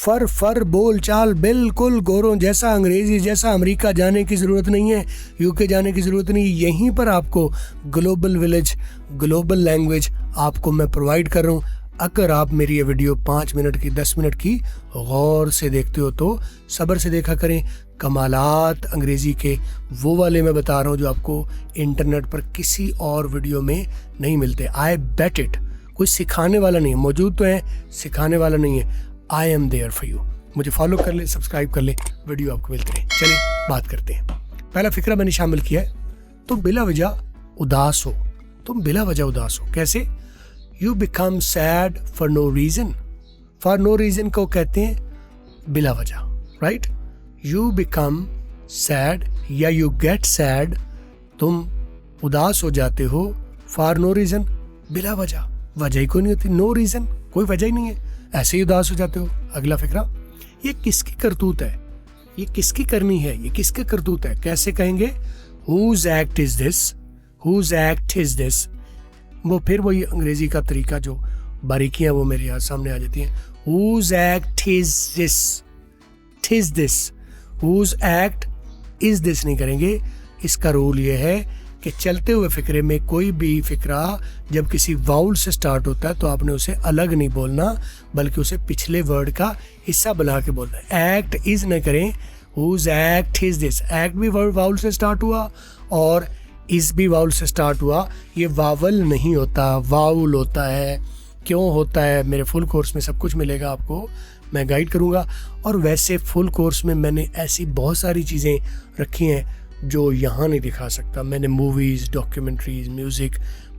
फर फर बोल चाल बिल्कुल गोरों जैसा, अंग्रेजी जैसा। अमेरिका जाने की ज़रूरत नहीं है, यूके जाने की ज़रूरत नहीं है। यहीं पर आपको ग्लोबल विलेज, ग्लोबल लैंग्वेज आपको मैं प्रोवाइड कर रहा हूँ। अगर आप मेरी ये वीडियो 5 मिनट की 10 मिनट की गौर से देखते हो तो सब्र से देखा करें। कमालात अंग्रेज़ी के वो वाले मैं बता रहा हूँ जो आपको इंटरनेट पर किसी और वीडियो में नहीं मिलते। आई बेट इट। कोई सिखाने वाला नहीं है, मौजूद तो है, सिखाने वाला नहीं है। I am there for you. मुझे फॉलो कर ले, सब्सक्राइब कर ले, वीडियो आपको मिलते रहे। चलिए बात करते हैं। पहला फिक्रा मैंने शामिल किया है, तुम बिला वजह उदास हो। तुम बिला वजह उदास हो कैसे? You become sad for no reason. For no reason को कहते हैं बिला वजह, राइट? यू बिकम सैड या यू गेट सैड, तुम उदास हो जाते हो फॉर नो रीज़न, बिला वजह। वजह ही कोई नहीं होती, नो रीज़न, कोई वजह ही नहीं है, ऐसे ही उदास हो जाते हो। अगला फिक्रा, ये किसकी करतूत है? ये किसकी करनी है? ये किसकी करतूत है? कैसे कहेंगे? Whose act is this, whose act is this. वो फिर वही अंग्रेजी का तरीका, जो बारीकियां वो मेरे यहाँ सामने आ जाती हैं। Whose act is this, टिज this. Whose act is this नहीं करेंगे। इसका रूल ये है कि चलते हुए फिक्रे में कोई भी फिक्रा जब किसी वाउल से स्टार्ट होता है तो आपने उसे अलग नहीं बोलना, बल्कि उसे पिछले वर्ड का हिस्सा बना के बोलना है। एक्ट इज न करें। Whose act is this. Act भी वाउल से स्टार्ट हुआ और इज भी वाउल से स्टार्ट हुआ। ये वावल नहीं होता, वाउल होता है। क्यों होता है? मेरे फुल कोर्स में सब कुछ मिलेगा आपको, मैं गाइड करूँगा। और वैसे फुल कोर्स में मैंने ऐसी बहुत सारी चीज़ें रखी हैं जो यहाँ नहीं दिखा सकता। मैंने मूवीज़, डॉक्यूमेंट्रीज, म्यूज़िक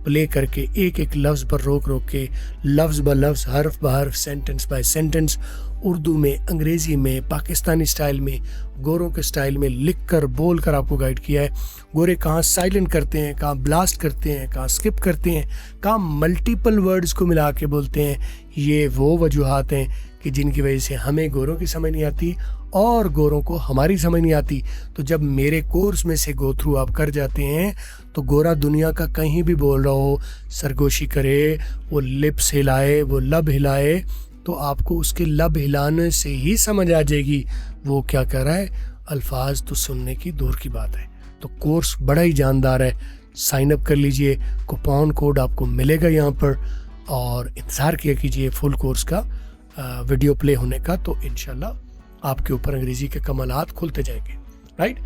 प्ले करके एक एक लफ्ज़ पर रोक रोक के, लफ्ज़ ब लफ्ज़, हर्फ ब हर्फ, सेंटेंस बाय सेंटेंस, उर्दू में, अंग्रेज़ी में, पाकिस्तानी स्टाइल में, गोरों के स्टाइल में लिख कर बोल कर आपको गाइड किया है। गोरे कहाँ साइलेंट करते हैं, कहाँ ब्लास्ट करते हैं, कहाँ स्किप करते हैं, कहाँ मल्टीपल वर्ड्स को मिला के बोलते हैं। ये वो वजूहात हैं कि जिनकी वजह से हमें गोरों की समझ नहीं आती और गोरों को हमारी समझ नहीं आती। तो जब मेरे कोर्स में से गो थ्रू आप कर जाते हैं तो गोरा दुनिया का कहीं भी बोल रहा हो, सरगोशी करे, वो लिप्स हिलाए, वो लब हिलाए, तो आपको उसके लब हिलाने से ही समझ आ जाएगी वो क्या कह रहा है। अल्फाज तो सुनने की दूर की बात है। तो कोर्स बड़ा ही जानदार है, साइन अप कर लीजिए। कूपन कोड आपको मिलेगा यहाँ पर और इंतज़ार किया कीजिए फुल कोर्स का वीडियो प्ले होने का। तो इंशाल्लाह आपके ऊपर अंग्रेजी के कमालात खुलते जाएंगे, right?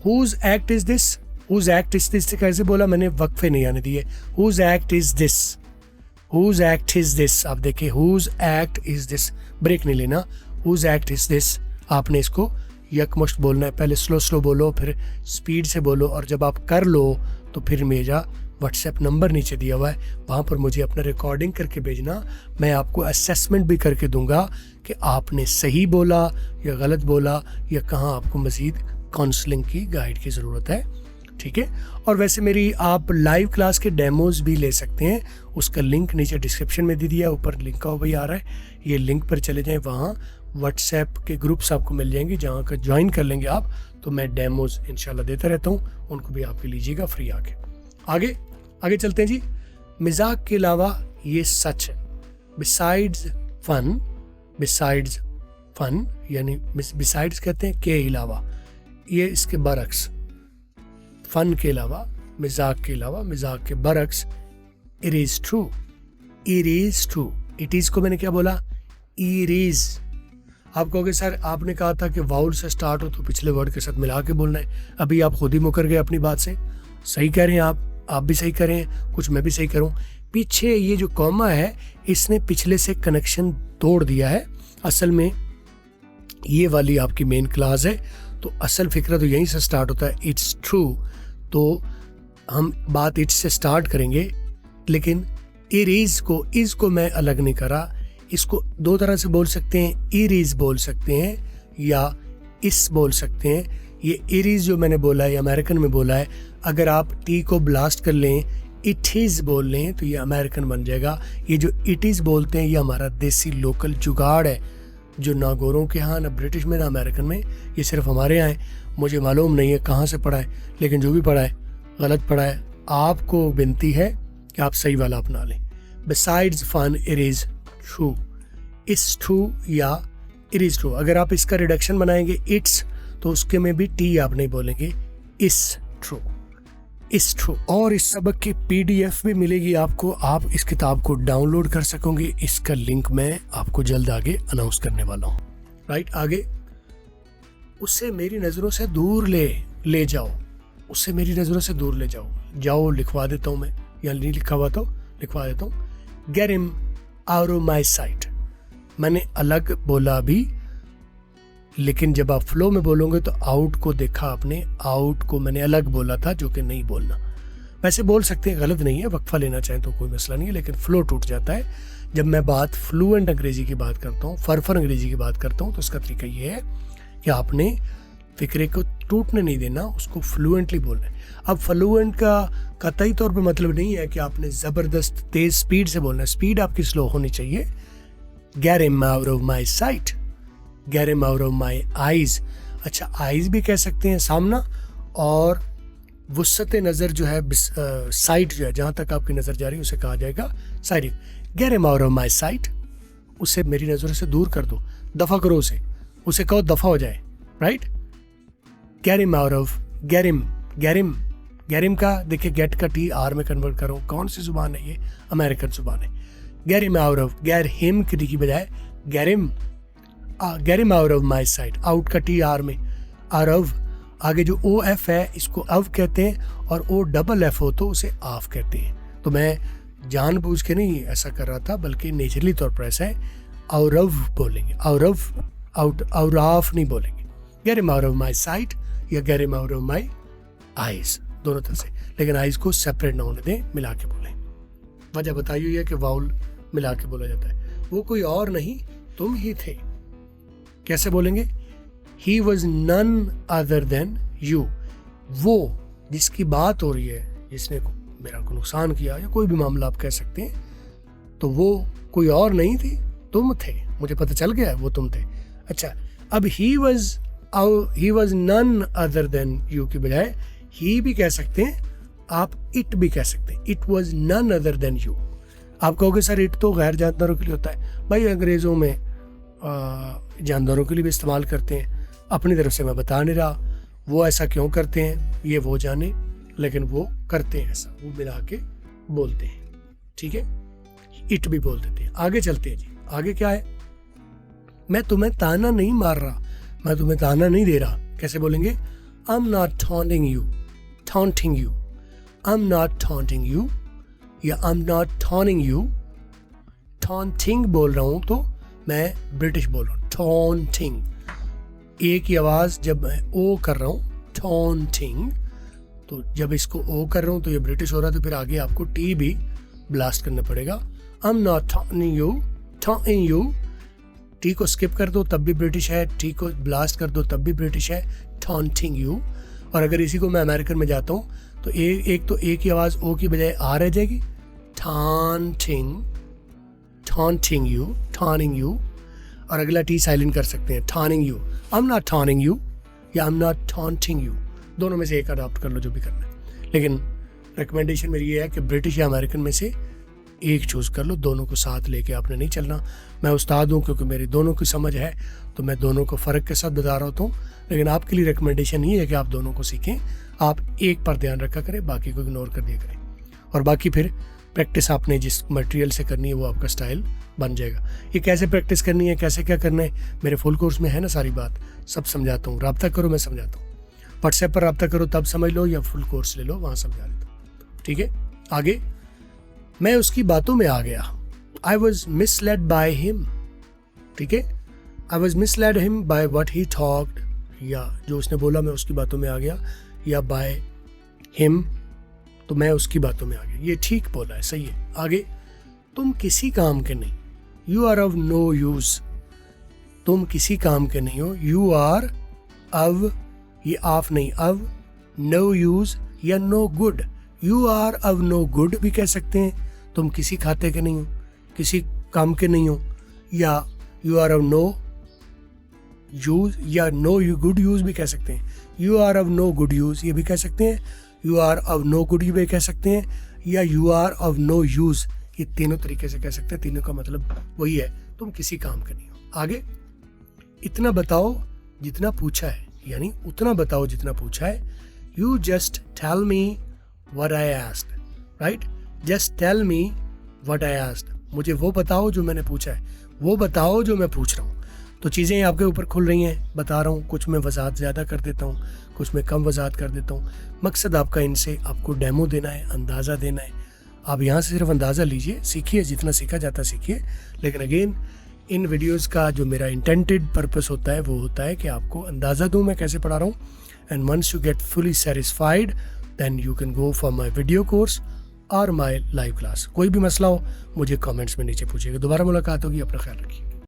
Whose act is this, whose act is this कैसे बोला मैंने? वक्फे नहीं आने दिए। Whose act is this, whose act is this. आप देखिए, whose act is this, break नहीं लेना। हुज एक्ट इज दिस, आपने इसको यकमुश्त बोलना है। पहले स्लो स्लो बोलो, फिर स्पीड से बोलो, और जब आप कर लो तो फिर मेरा व्हाट्सएप नंबर नीचे दिया हुआ है, वहाँ पर मुझे अपना रिकॉर्डिंग करके भेजना। मैं आपको असेसमेंट भी करके दूंगा कि आपने सही बोला या गलत बोला, या कहाँ आपको मज़ीद काउंसलिंग की, गाइड की ज़रूरत है, ठीक है? और वैसे मेरी आप लाइव क्लास के डेमोज भी ले सकते हैं, उसका लिंक नीचे डिस्क्रिप्शन में दे दिया, ऊपर लिंक का वही आ रहा है। ये लिंक पर चले जाएँ, वहाँ व्हाट्सएप के ग्रुप्स आपको मिल जाएंगे, जहाँ का ज्वाइन कर लेंगे आप। तो मैं डेमोज इंशाल्लाह देता रहता हूँ, उनको भी आप लीजिएगा फ्री आके। आगे चलते हैं जी। मिजाक के अलावा ये सच है। बिसाइड्स फन यानी बिसाइड्स कहते हैं के अलावा, ये इसके बरक्स। फन के अलावा, मिजाक के अलावा, मिजाक के बरक्स। It is true, it is true. It is को मैंने क्या बोला? It is. आप कहोगे सर आपने कहा था कि वाउल से स्टार्ट हो तो पिछले वर्ड के साथ मिला के बोलना है। अभी आप खुद ही मुकर गए अपनी बात से। सही कह रहे हैं आप भी सही कह रहे हैं, कुछ मैं भी सही करूं। पीछे ये जो कॉमा है, इसने पिछले से कनेक्शन तोड़ दिया है। असल में ये वाली आपकी मेन क्लास है, तो असल फिक्रा तो यहीं से स्टार्ट होता है, इट्स ट्रू। तो हम बात इट्स से स्टार्ट करेंगे, लेकिन इज को मैं अलग नहीं करा। इसको दो तरह से बोल सकते हैं, इज बोल सकते हैं या इस बोल सकते हैं। ये इज जो मैंने बोला है, अमेरिकन में बोला है। अगर आप टी को ब्लास्ट कर लें, इट इज़ बोल लें, तो ये अमेरिकन बन जाएगा। ये जो इट इज़ बोलते हैं, ये हमारा देसी लोकल जुगाड़ है, जो ना गोरों के यहाँ, ना ब्रिटिश में, ना अमेरिकन में, ये सिर्फ हमारे यहाँ है। मुझे मालूम नहीं है कहाँ से पढ़ा है, लेकिन जो भी पढ़ा है गलत पढ़ा है। आपको विनती है कि आप सही वाला अपना लें। Besides fun, it is true, it's true या इट इज़ ट्रू। अगर आप इसका रिडक्शन बनाएंगे इट्स, तो उसके में भी टी आप नहीं बोलेंगे, इस ट्रू, इस ट्रू। और इस सबक की PDF भी मिलेगी आपको, आप इस किताब को डाउनलोड कर सकोगे। इसका लिंक मैं आपको जल्द आगे अनाउंस करने वाला हूँ। राइट, आगे उससे मेरी नज़रों से दूर ले जाओ, उससे मेरी नज़रों से दूर ले जाओ लिखवा देता हूँ मैं, या नहीं लिखा हुआ तो लिखवा देता हूँ। Gate him out of my site. मैंने अलग बोला अभी, लेकिन जब आप फ्लो में बोलोगे तो आउट को देखा आपने, आउट को मैंने अलग बोला था, जो कि नहीं बोलना। वैसे बोल सकते हैं, गलत नहीं है, वक्फा लेना चाहें तो कोई मसला नहीं है, लेकिन फ्लो टूट जाता है जब मैं बात फ्लुएंट अंग्रेजी की बात करता हूँ, फरफर अंग्रेजी की बात करता हूँ। तो इसका तरीका ये है कि आपने फिक्रे को टूटने नहीं देना, उसको फ्लुएंटली बोलना है। अब फ्लुएंट का कतई तौर पे मतलब नहीं है कि आपने ज़बरदस्त तेज़ स्पीड से बोलना है, स्पीड आपकी स्लो होनी चाहिए। Gate him out of my site, gate him out of my eyes. अच्छा, आइज़ भी कह सकते हैं सामना, और वुस्सत नज़र जो है, साइट जो है, जहाँ तक आपकी नज़र जा रही है उसे कहा जाएगा side. Gate him out of my site, उसे मेरी नज़रों से दूर कर दो, दफ़ा करो उसे कहो दफ़ा हो जाए। Right, gate him out of, get him का देखिए, गेट का टी आर में कन्वर्ट करो, कौन सी जुबान है ये, अमेरिकन जुबान है। Gate him out of, get him की बजाय gate him out of my site, out का टी आर में, आर ऑफ, आगे जो ओ एफ है इसको अव कहते हैं, और ओ डबल एफ हो तो उसे आफ कहते हैं। तो मैं जानबूझ के नहीं ऐसा कर रहा था, बल्कि नेचुरली तौर पर ऐसा है, आउट ऑफ बोलेंगे, आउट ऑफ नहीं बोलेंगे। Get him out of my sight या get him out of my eyes, दोनों तरह से, लेकिन आइज को सेपरेट ना होने दें, मिला के बोलें। वजह बताई हुई है कि वाउल मिला के बोला जाता है। वो कोई और नहीं, तुम ही थे। कैसे बोलेंगे? He was none other than you. वो जिसकी बात हो रही है, जिसने मेरा को नुकसान किया, या कोई भी मामला आप कह सकते हैं, तो वो कोई और नहीं थी, तुम थे। मुझे पता चल गया है वो तुम थे। अच्छा, अब he was none other than you की बजाय ही भी कह सकते हैं, आप इट भी कह सकते हैं, it was none other than you. आप कहोगे सर इट तो गैर जानदारों के लिए होता है। भाई अंग्रेज़ों में जानदारों के लिए भी इस्तेमाल करते हैं। अपनी तरफ से मैं बता नहीं रहा वो ऐसा क्यों करते हैं, ये वो जाने, लेकिन वो करते हैं ऐसा, वो मिला के बोलते हैं। ठीक है, इट भी बोल देते हैं। आगे चलते हैं जी। आगे क्या है? मैं तुम्हें ताना नहीं मार रहा, मैं तुम्हें ताना नहीं दे रहा। कैसे बोलेंगे? I am not taunting you, taunting you, I am not taunting you, या I am not taunting you. Taunting बोल रहा हूं तो मैं ब्रिटिश बोल रहा हूँ, टॉन्टिंग। एक ही आवाज जब मैं ओ कर रहा हूँ, टॉन्टिंग, तो जब इसको ओ कर रहा हूँ तो ये ब्रिटिश हो रहा है, तो फिर आगे आपको टी भी ब्लास्ट करना पड़ेगा। आई am not taunting you, taunting you. T को स्किप कर दो तब भी ब्रिटिश है, टी को ब्लास्ट कर दो तब भी ब्रिटिश है, टॉन्टिंग यू। और अगर इसी को मैं अमेरिकन में जाता हूँ तो एक ही आवाज़ ओ की बजाय आ रह जाएगी, taunting, taunting you, taunting you. और अगला टी साइलेंट कर सकते हैं, taunting you. I am not taunting you या I am not taunting you, दोनों में से एक अडॉप्ट कर लो जो भी करना है। लेकिन रिकमेंडेशन मेरी ये है कि ब्रिटिश या अमेरिकन में से एक चूज़ कर लो, दोनों को साथ लेके आपने नहीं चलना। मैं उस्ताद हूँ क्योंकि मेरी दोनों की समझ है, तो मैं दोनों को फ़र्क के साथ बता रहा होता हूँ। लेकिन आपके लिए रिकमेंडेशन ये है कि आप दोनों को सीखें, आप एक पर ध्यान रखा करें, बाकी को इग्नोर कर दिया करें। और बाकी फिर प्रैक्टिस आपने जिस मटेरियल से करनी है वो आपका स्टाइल बन जाएगा। ये कैसे प्रैक्टिस करनी है, कैसे क्या करना है, मेरे फुल कोर्स में है ना, सारी बात सब समझाता हूँ। रब्ता करो, मैं समझाता हूँ। व्हाट्सएप पर रब्ता करो तब समझ लो, या फुल कोर्स ले लो, वहाँ समझा देता हूँ। ठीक है, आगे। मैं उसकी बातों में आ गया, I was misled by him. ठीक है, I was misled him by what he talked, या जो उसने बोला मैं उसकी बातों में आ गया, या बाय हिम तो मैं उसकी बातों में आ गया। ये ठीक बोला है, सही है। आगे, तुम किसी काम के नहीं, you are of no use. तुम किसी काम के नहीं हो, यू आर ऑफ, ये ऑफ नहीं, ऑफ, नो यूज या no good. You are of no good भी कह सकते हैं, तुम किसी खाते के नहीं हो, किसी काम के नहीं हो, या you are of no use या नो यू गुड यूज भी कह सकते हैं। You are of no good use ये भी कह सकते हैं, you are of no good भी कह सकते हैं, या you are of no use. ये तीनों तरीके से कह सकते हैं, तीनों का मतलब वही है, तुम किसी काम के नहीं हो। आगे, इतना बताओ जितना पूछा है, यानी उतना बताओ जितना पूछा है. You just tell me what I asked, right? Just tell me what I asked. मुझे वो बताओ जो मैंने पूछा है, वो बताओ जो मैं पूछ रहा हूँ. तो चीज़ें आपके ऊपर खुल रही हैं, बता रहा हूँ. कुछ मैं वजाहत ज़्यादा कर देता हूँ, कुछ मैं कम वजाहत कर देता हूँ. मकसद आपका इनसे आपको डेमो देना है, अंदाज़ा देना है. आप यहाँ से सिर्फ अंदाज़ा लीजिए, सीखिए, जितना सीखा जाता सीखिए. लेकिन अगेन इन वीडियोस का जो मेरा इंटेंटेड पर्पस होता है वो होता है कि आपको अंदाज़ा दूँ मैं कैसे पढ़ा रहा हूँ. And once you get fully satisfied then you can go for my video course और माई लाइव क्लास. कोई भी मसला हो मुझे कमेंट्स में नीचे पूछिएगा. दोबारा मुलाकात होगी. अपना ख्याल रखिए.